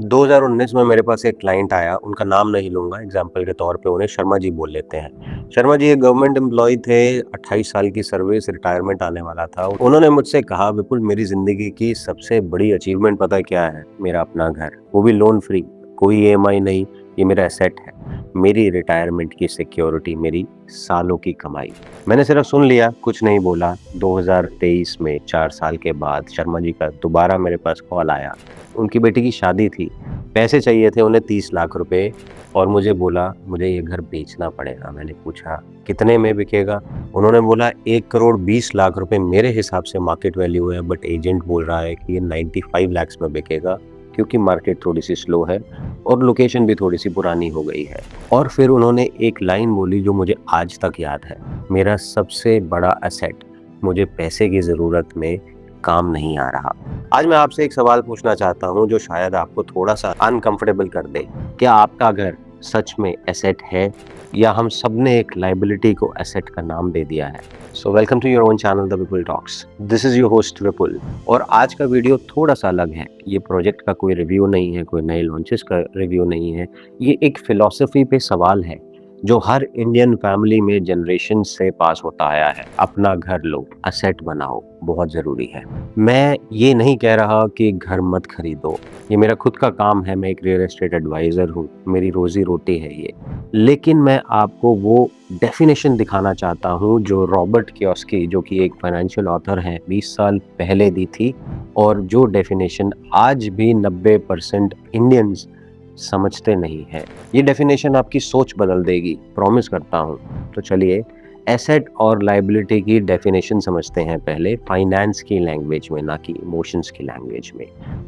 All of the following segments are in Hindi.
2019 में मेरे पास एक क्लाइंट आया, उनका नाम नहीं लूँगा, एग्ज़ाम्पल के तौर पे उन्हें शर्मा जी बोल लेते हैं। शर्मा जी एक गवर्नमेंट एम्प्लॉयी थे, 28 साल की सर्विस, रिटायरमेंट आने वाला था। उन्होंने मुझसे कहा, "विपुल, मेरी ज़िंदगी की सबसे बड़ी अचीवमेंट पता है क्या है? मेरा अपना घर, वो भी लोन फ्री, कोई ईएमआई नहीं, ये मेरा एसेट है। मेरी रिटायरमेंट की सिक्योरिटी, मेरी सालों की कमाई।" मैंने सिर्फ सुन लिया, कुछ नहीं बोला। 2023 में 4 साल के बाद शर्मा जी का दोबारा मेरे पास कॉल आया। उनकी बेटी की शादी थी, पैसे चाहिए थे उन्हें 30 लाख रुपए और मुझे बोला, "मुझे ये घर बेचना पड़ेगा।" मैंने पूछा, "कितने में बिकेगा?" उन्होंने बोला, 1 करोड़ 20 लाख रुपए मेरे हिसाब से मार्केट वैल्यू है, बट एजेंट बोल रहा है कि ये 95 लैक्स में बिकेगा, क्योंकि मार्केट थोड़ी-सी स्लो है और लोकेशन भी थोड़ी-सी पुरानी हो गई है। और फिर उन्होंने एक लाइन बोली जो मुझे आज तक याद है, "मेरा सबसे बड़ा एसेट, मुझे पैसे की ज़रूरत में काम नहीं आ रहा।" आज मैं आपसे एक सवाल पूछना चाहता हूँ जो शायद आपको थोड़ा-सा अनकंफर्टेबल कर दे। क्या आपका घर सच में एसेट है या हम सबने एक लायबिलिटी को एसेट का नाम दे दिया है? So welcome to your own channel the Vipul talks. This is your host Vipul और आज का वीडियो थोड़ा-सा अलग है। ये प्रोजेक्ट का कोई रिव्यू नहीं है, कोई नए लॉन्चेस का रिव्यू नहीं है। ये एक फिलॉसफी पे सवाल है जो हर इंडियन फैमिली में जनरेशन से पास होता आया है। अपना घर लो, एसेट बनाओ, बहुत ज़रूरी है। मैं ये नहीं कह रहा कि घर मत खरीदो, ये मेरा खुद का काम है, मैं एक रियल एस्टेट एडवाइज़र हूँ, मेरी रोज़ी-रोटी है ये। लेकिन मैं आपको वो डेफ़िनेशन दिखाना चाहता हूँ जो रॉबर्ट कियोसाकी, जो कि एक फाइनेंशियल ऑथर हैं, 20 साल पहले दी थी और जो डेफ़िनेशन आज भी 90% इंडियंस समझते नहीं हैं। ये डेफ़िनेशन आपकी सोच बदल देगी, प्रॉमिस करता हूँ। तो चलिए एसेट और लायबिलिटी की डेफिनेशन समझते हैं पहले फाइनेंस की लैंग्वेज में, ना कि इमोशंस की लैंग्वेज में।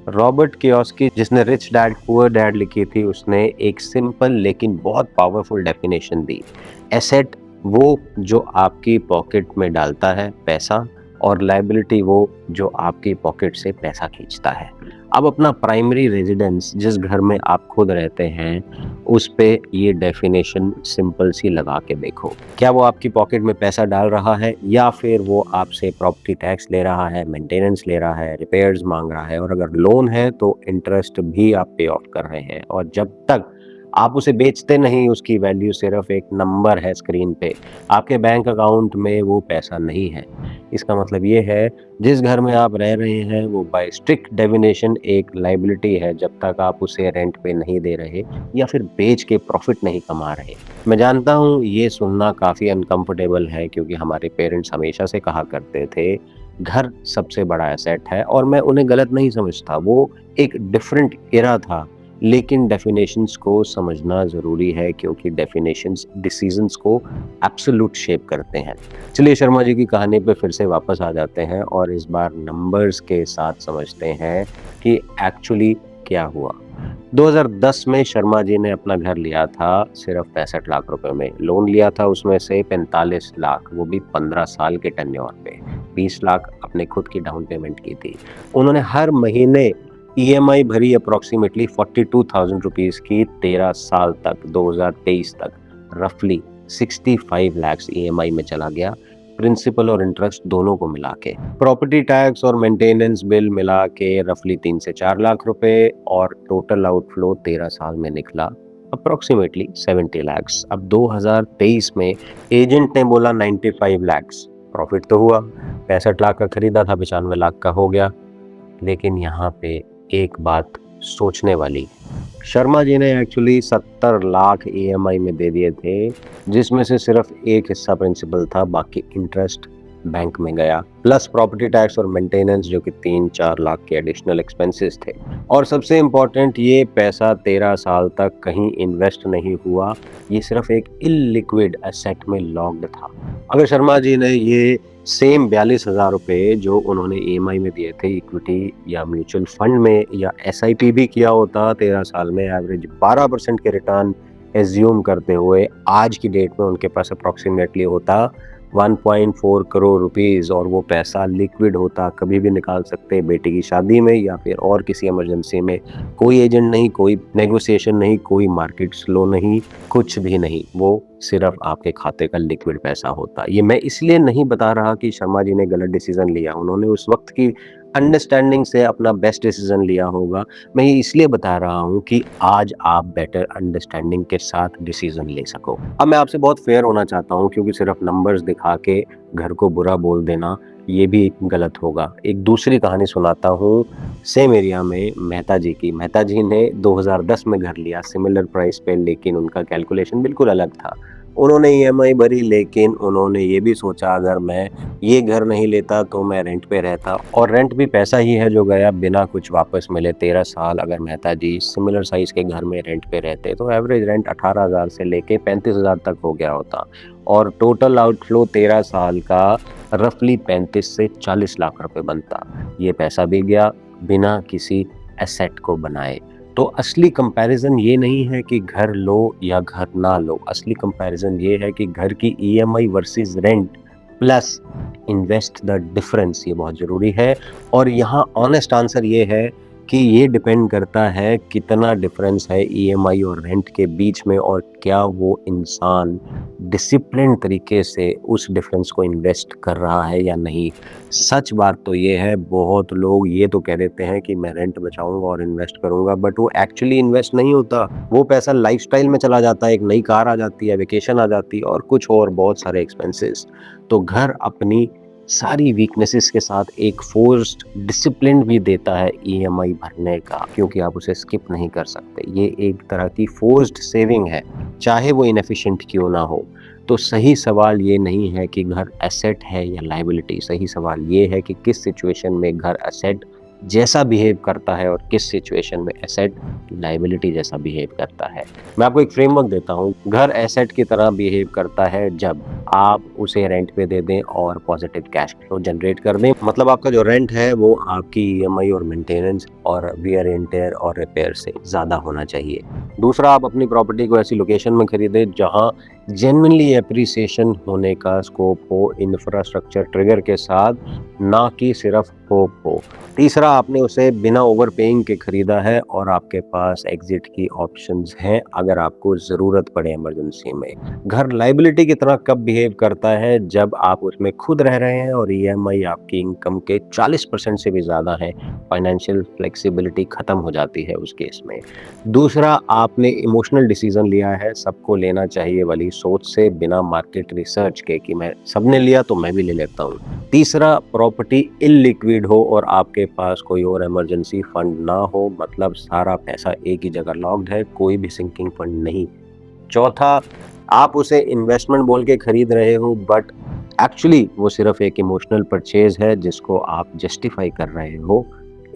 रॉबर्ट कियोसाकी, जिसने रिच डैड पुअर डैड लिखी थी, उसने एक सिंपल लेकिन बहुत पावरफुल डेफिनेशन दी। एसेट वो जो आपकी पॉकेट में डालता है पैसा, और लायबिलिटी वो जो आपकी पॉकेट से पैसा खींचता है। अब अपना प्राइमरी रेजिडेंस, जिस घर में आप खुद रहते हैं, उस पे ये डेफिनेशन सिंपल सी लगा के देखो। क्या वो आपकी पॉकेट में पैसा डाल रहा है या फिर वो आपसे प्रॉपर्टी टैक्स ले रहा है, मेंटेनेंस ले रहा है, रिपेयर्स मांग रहा है, और अगर लोन है तो इंटरेस्ट भी आप पे ऑफ कर रहे हैं। और जब तक आप उसे बेचते नहीं, उसकी वैल्यू सिर्फ एक नंबर है स्क्रीन पे, आपके बैंक अकाउंट में वो पैसा नहीं है। इसका मतलब ये है, जिस घर में आप रह रहे हैं वो बाय स्ट्रिक्ट डेफिनेशन एक लायबिलिटी है, जब तक आप उसे रेंट पे नहीं दे रहे या फिर बेच के प्रॉफिट नहीं कमा रहे। मैं जानता हूँ ये सुनना काफ़ी अनकंफर्टेबल है, क्योंकि हमारे पेरेंट्स हमेशा से कहा करते थे, घर सबसे बड़ा एसेट है, और मैं उन्हें गलत नहीं समझता, वो एक डिफरेंट एरा था। लेकिन डेफिनेशंस को समझना ज़रूरी है, क्योंकि डेफिनेशंस डिसीजंस को एब्सोल्यूट शेप करते हैं। चलिए शर्मा जी की कहानी पे फिर से वापस आ जाते हैं और इस बार नंबर्स के साथ समझते हैं कि एक्चुअली क्या हुआ। 2010 में शर्मा जी ने अपना घर लिया था सिर्फ 65 लाख रुपए में। लोन लिया था उसमें से 45 लाख, वो भी 15 साल के टेन्योर पे। 20 लाख अपने खुद की डाउन पेमेंट की थी। उन्होंने हर महीने ईएमआई भरी अप्रॉक्सीमेटली 42,000 रुपीज़ की 13 साल तक, 2023 तक। रफली 65 लैक्स ईएमआई में चला गया, प्रिंसिपल और इंटरेस्ट दोनों को मिला के। प्रॉपर्टी टैक्स और मेंटेनेंस बिल मिला के रफली 3 से 4 लाख रुपए, और टोटल आउटफ्लो 13 साल में निकला अप्रॉक्सीमेटली 70 लैक्स। अब 2023 में एजेंट ने बोला 95 लैक्स, प्रॉफिट तो हुआ, 65 लाख का खरीदा था, 95 लाख का हो गया। लेकिन यहाँ पे एक बात सोचने वाली, शर्मा जी ने एक्चुअली 70 लाख ईएमआई में दे दिए थे, जिसमें से सिर्फ एक हिस्सा प्रिंसिपल था, बाकी इंटरेस्ट बैंक में गया, प्लस प्रॉपर्टी टैक्स और मेंटेनेंस जो कि 3-4 लाख के एडिशनल एक्सपेंसेस थे। और सबसे इम्पोर्टेंट, ये पैसा 13 साल तक कहीं इन्वेस्ट नहीं हुआ, ये सिर्फ एक इलिक्विड एसेट में लॉक्ड था। अगर शर्मा जी ने ये सेम 42,000 रुपये जो उन्होंने ईएमआई में दिए थे इक्विटी या म्यूचुअल फंड में या एसआईपी भी किया होता, 13 साल में एवरेज 12% के रिटर्न एज्यूम करते हुए, आज की डेट में उनके पास अप्रॉक्सीमेटली होता 1.4 करोड़ रुपीज़, और वो पैसा लिक्विड होता, कभी भी निकाल सकते, बेटी की शादी में या फिर और किसी इमरजेंसी में। कोई एजेंट नहीं, कोई नेगोशिएशन नहीं, कोई मार्केट स्लो नहीं, कुछ भी नहीं, वो सिर्फ आपके खाते का लिक्विड पैसा होता। ये मैं इसलिए नहीं बता रहा कि शर्मा जी ने गलत डिसीज़न लिया, उन्होंने उस वक़्त की अंडरस्टैंडिंग से अपना बेस्ट डिसीज़न लिया होगा। मैं ये इसलिए बता रहा हूँ कि आज आप बेटर अंडरस्टैंडिंग के साथ डिसीज़न ले सको। अब मैं आपसे बहुत फेयर होना चाहता हूँ क्योंकि सिर्फ नंबर्स दिखा के घर को बुरा बोल देना, ये भी गलत होगा। एक दूसरी कहानी सुनाता हूँ सेम एरिया में मेहता जी की। मेहता जी ने 2010 में घर लिया सिमिलर प्राइस पे, लेकिन उनका कैलकुलेशन बिल्कुल अलग था। उन्होंने ईएमआई भरी, लेकिन उन्होंने ये भी सोचा अगर मैं ये घर नहीं लेता तो मैं रेंट पे रहता, और रेंट भी पैसा ही है जो गया बिना कुछ वापस मिले। 13 साल अगर मेहता जी सिमिलर साइज़ के घर में रेंट पे रहते तो एवरेज रेंट 18,000 से लेके 35,000 तक हो गया होता, और टोटल आउटफ्लो 13 साल का रफली 35 से 40 लाख रुपए बनता। ये पैसा भी गया बिना किसी एसेट को बनाए। तो असली कंपैरिज़न ये नहीं है कि घर लो या घर ना लो, असली कंपैरिज़न ये है कि घर की EMI versus rent plus invest the difference, ये बहुत ज़रूरी है। और यहाँ ऑनेस्ट आंसर ये है कि ये डिपेंड करता है कितना डिफरेंस है ईएमआई और रेंट के बीच में, और क्या वो इंसान डिसिप्लिन तरीके से उस डिफरेंस को इन्वेस्ट कर रहा है या नहीं। सच बात तो ये है, बहुत लोग ये तो कह देते हैं कि मैं रेंट बचाऊँगा और इन्वेस्ट करूँगा, बट वो एक्चुअली इन्वेस्ट नहीं होता। वो पैसा लाइफ़स्टाइल में चला जाता है, एक नई कार आ जाती है, वेकेशन आ जाती है और कुछ और बहुत सारे एक्सपेंसेस। तो घर अपनी सारी वीकनेसेस के साथ एक फोर्स्ड डिसिप्लिन भी देता है ईएमआई भरने का, क्योंकि आप उसे स्किप नहीं कर सकते। ये एक तरह की फोर्स्ड सेविंग है, चाहे वो इनएफिशिएंट क्यों ना हो। तो सही सवाल ये नहीं है कि घर एसेट है या लायबिलिटी, सही सवाल ये है कि किस सिचुएशन में घर एसेट जैसा बिहेव करता है और किस सिचुएशन में एसेट लायबिलिटी जैसा बिहेव करता है। मैं आपको एक फ्रेमवर्क देता हूँ। घर एसेट की तरह बिहेव करता है जब आप उसे रेंट पे दे दें और पॉजिटिव कैश फ्लो जनरेट कर दें। मतलब आपका जो रेंट है वो आपकी ईएमआई और मेंटेनेंस और वियर एंड टेयर और रिपेयर से ज़्यादा होना चाहिए। दूसरा, आप अपनी प्रॉपर्टी को ऐसी लोकेशन में खरीदें जहाँ जेन्युइनली एप्रिसिएशन होने का स्कोप हो, इंफ्रास्ट्रक्चर ट्रिगर के साथ, ना कि सिर्फ होप हो। तीसरा, आपने उसे बिना ओवर पेइंग के खरीदा है और आपके पास एग्जिट की ऑप्शंस हैं अगर आपको ज़रूरत पड़े इमरजेंसी में। घर लायबिलिटी की तरह कब बिहेव करता है? जब आप उसमें खुद रह रहे हैं और ईएमआई आपकी इनकम के 40% से भी ज़्यादा है, फाइनेंशियल फ्लेक्सिबिलिटी ख़त्म हो जाती है उस केस में। दूसरा, आपने इमोशनल डिसीजन लिया है सबको लेना चाहिए वाली सोच से, बिना मार्केट रिसर्च के कि मैं सबने लिया तो मैं भी ले लेता हूँ। तीसरा, प्रॉपर्टी इलिक्विड हो और आपके पास कोई और इमरजेंसी फंड ना हो, मतलब सारा पैसा एक ही जगह लॉक्ड है, कोई भी सिंकिंग फंड नहीं। चौथा, आप उसे इन्वेस्टमेंट बोल के खरीद रहे हो बट एक्चुअली वो सिर्फ एक इमोशनल परचेज है जिसको आप जस्टिफाई कर रहे हो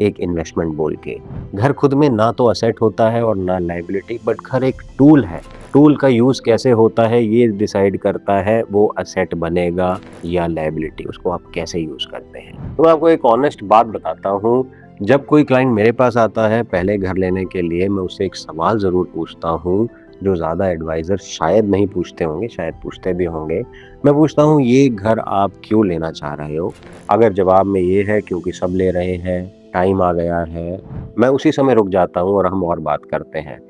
एक इन्वेस्टमेंट बोल के। घर खुद में ना तो असेट होता है और ना लायबिलिटी, बट घर एक टूल है। टूल का यूज़ कैसे होता है ये डिसाइड करता है वो असेट बनेगा या लायबिलिटी, उसको आप कैसे यूज़ करते हैं। तो मैं आपको एक ऑनेस्ट बात बताता हूँ, जब कोई क्लाइंट मेरे पास आता है पहले घर लेने के लिए, मैं उससे एक सवाल ज़रूर पूछता हूँ जो ज़्यादा एडवाइज़र शायद नहीं पूछते होंगे, शायद पूछते भी होंगे। मैं पूछता हूँ, ये घर आप क्यों लेना चाह रहे हो? अगर जवाब में ये है क्योंकि सब ले रहे हैं, टाइम आ गया है, मैं उसी समय रुक जाता हूँ और हम और बात करते हैं।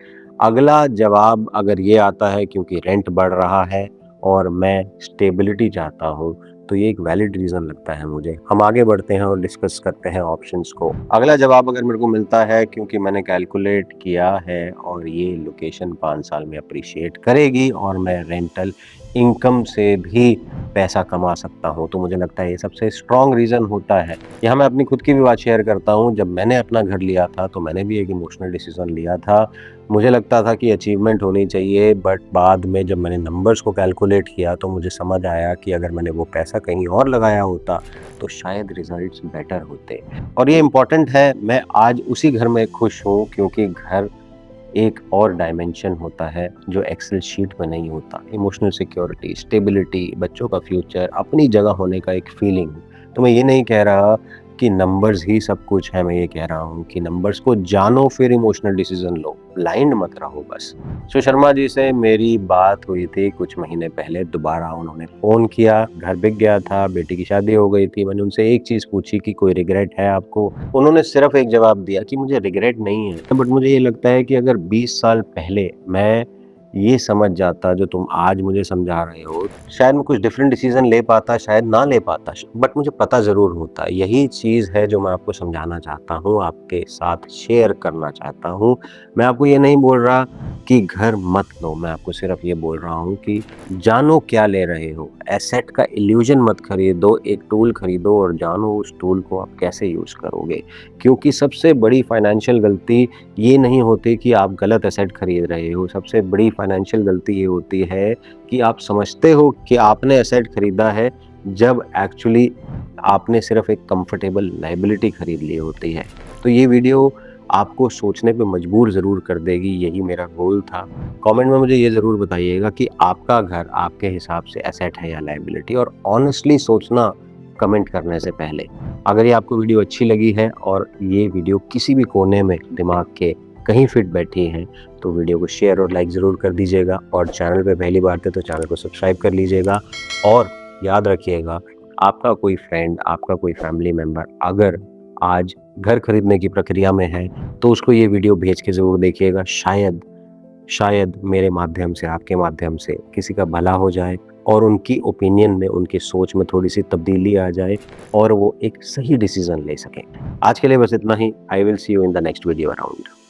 अगला जवाब अगर ये आता है क्योंकि रेंट बढ़ रहा है और मैं स्टेबिलिटी चाहता हूँ, तो ये एक वैलिड रीज़न लगता है मुझे। हम आगे बढ़ते हैं और डिस्कस करते हैं ऑप्शंस को। अगला जवाब अगर मेरे को मिलता है क्योंकि मैंने कैलकुलेट किया है और ये लोकेशन 5 साल में अप्रिशिएट करेगी और मैं रेंटल इनकम से भी पैसा कमा सकता हूँ, तो मुझे लगता है ये सबसे स्ट्रॉन्ग रीज़न होता है। यहाँ मैं अपनी खुद की भी बात शेयर करता हूँ। जब मैंने अपना घर लिया था तो मैंने भी एक इमोशनल डिसीज़न लिया था। मुझे लगता था कि अचीवमेंट होनी चाहिए, बट बाद में जब मैंने नंबर्स को कैलकुलेट किया तो मुझे समझ आया कि अगर मैंने वो पैसा कहीं और लगाया होता तो शायद रिजल्ट्स बेटर होते। और ये इम्पोर्टेंट है, मैं आज उसी घर में खुश हूँ क्योंकि घर एक और डायमेंशन होता है जो एक्सेल शीट में नहीं होता। इमोशनल सिक्योरिटी, स्टेबिलिटी, बच्चों का फ्यूचर, अपनी जगह होने का एक फीलिंग। तो मैं ये नहीं कह रहा कि नंबर्स ही सब कुछ है, मैं ये कह रहा हूँ कि नंबर्स को जानो फिर इमोशनल डिसीजन लो, ब्लाइंड मत रहो बस। सो शर्मा जी से मेरी बात हुई थी कुछ महीने पहले, दोबारा उन्होंने फ़ोन किया। घर बिक गया था, बेटी की शादी हो गई थी। मैंने उनसे एक चीज़ पूछी कि कोई रिग्रेट है आपको? उन्होंने सिर्फ एक जवाब दिया कि मुझे रिग्रेट नहीं है, बट मुझे ये लगता है कि अगर 20 साल पहले मैं ये समझ जाता जो तुम आज मुझे समझा रहे हो, शायद मैं कुछ डिफरेंट डिसीज़न ले पाता, शायद ना ले पाता, बट मुझे पता ज़रूर होता। यही चीज़ है जो मैं आपको समझाना चाहता हूँ, आपके साथ शेयर करना चाहता हूँ। मैं आपको ये नहीं बोल रहा कि घर मत लो, मैं आपको सिर्फ़ ये बोल रहा हूँ कि जानो क्या ले रहे हो। एसेट का इल्यूज़न मत खरीदो, एक टूल खरीदो और जानो उस टूल को आप कैसे यूज़ करोगे। क्योंकि सबसे बड़ी फाइनेंशियल गलती ये नहीं होती कि आप गलत एसेट खरीद रहे हो, सबसे बड़ी फाइनेंशियल गलती ये होती है कि आप समझते हो कि आपने एसेट खरीदा है, जब एक्चुअली आपने सिर्फ़ एक कंफर्टेबल लायबिलिटी खरीद ली होती है। तो ये वीडियो आपको सोचने पे मजबूर ज़रूर कर देगी, यही मेरा गोल था। कमेंट में मुझे ये ज़रूर बताइएगा कि आपका घर आपके हिसाब से एसेट है या लायबिलिटी, और ऑनेस्टली सोचना कमेंट करने से पहले। अगर ये आपको वीडियो अच्छी लगी है और ये वीडियो किसी भी कोने में दिमाग के कहीं फिट बैठी है, तो वीडियो को शेयर और लाइक ज़रूर कर दीजिएगा, और चैनल पे पहली बार थे तो चैनल को सब्सक्राइब कर लीजिएगा। और याद रखिएगा, आपका कोई फ्रेंड, आपका कोई फैमिली मेंबर अगर आज घर खरीदने की प्रक्रिया में है, तो उसको ये वीडियो भेज के ज़रूर देखिएगा। शायद शायद मेरे माध्यम से, आपके माध्यम से किसी का भला हो जाए और उनकी ओपिनियन में, उनकी सोच में थोड़ी-सी तब्दीली आ जाए और वो एक सही डिसीज़न ले सकें। आज के लिए बस इतना ही। I will see you in the next video around.